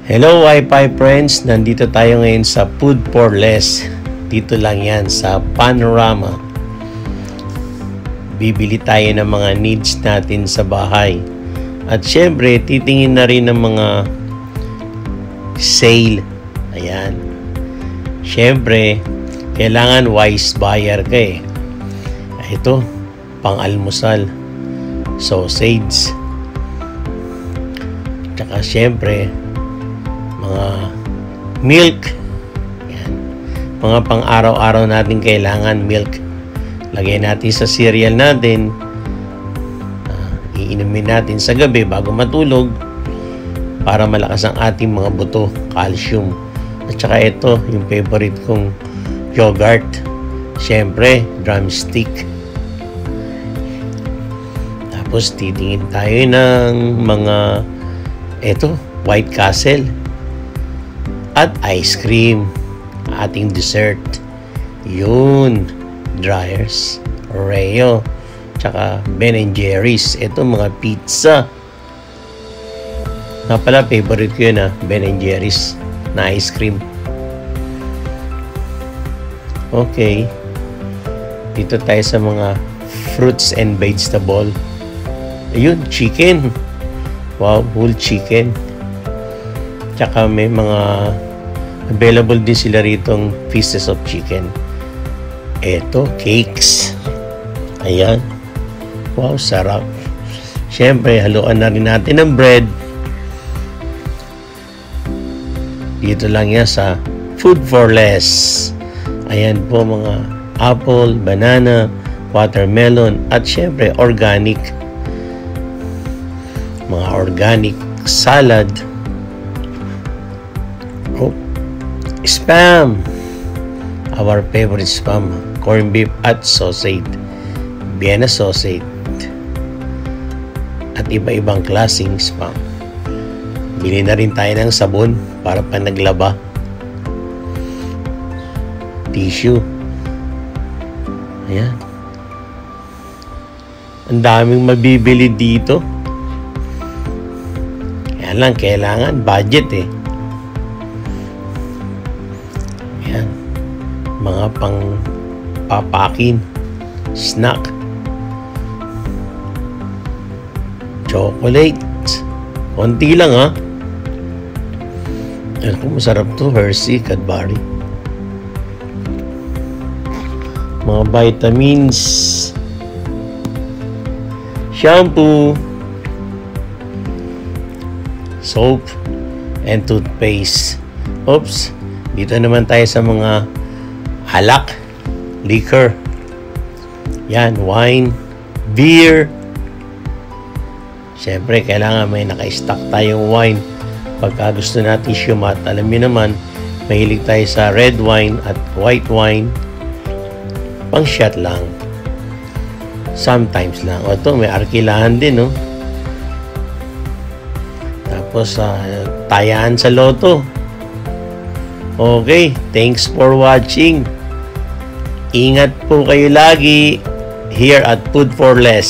Hello Wi-Fi friends, nandito tayo ngayon sa Food for Less. Dito lang yan sa Panorama. Bibili tayo ng mga needs natin sa bahay. At syempre, titingin na rin ng mga sale. Ayan. Syempre, kailangan wise buyer ka eh. Ito, pang-almusal. Sausage. Tsaka syempre, mga milk. Yan. Mga pang-araw-araw natin kailangan milk. Lagay natin sa cereal natin. Iinumin natin sa gabi bago matulog para malakas ang ating mga buto, calcium. At saka ito, yung favorite kong yogurt. Siyempre, drumstick. Tapos titingin tayo ng mga White Castle at ice cream, ating dessert. Yun, Dryers, Oreo, tsaka Ben & Jerry's. Ito mga pizza. Nga pala, favorite ko yun Ben & Jerry's na ice cream. Okay, dito tayo sa mga fruits and vegetable. Ayun, chicken. Wow, whole chicken. Tsaka may mga available din sila ritong pieces of chicken. Eto, cakes. Ayan. Wow, sarap. Siyempre, haluan na rin natin ng bread. Dito lang yan sa Food for Less. Ayan po mga apple, banana, watermelon, at siyempre, organic. Mga organic salad. Spam. Our favorite spam. Corned beef at sausage. Vienna sausage. At iba-ibang klaseng spam. Bili na rin tayo ng sabon para panaglaba. Tissue. Ayan. Ang daming mabibili dito. Kaya lang, kailangan budget eh. Ayan. Mga pang papakin. Snack. Chocolate. Konti lang ha. Ayan kung masarap to. Hershey, Cadbury. Mga vitamins. Shampoo. Soap and toothpaste. Oops. Dito naman tayo sa mga alak. Liquor. Yan. Wine. Beer. Siyempre, kailangan may naka-stock tayong wine. Pagka gusto natin syumat, alam niyo naman, mahilig tayo sa red wine at white wine. Pang shot lang. Sometimes lang. O ito, may arkilahan din, no? Tapos, tayaan sa loto. Okay, thanks for watching. Ingat po kayo lagi here at Food for Less.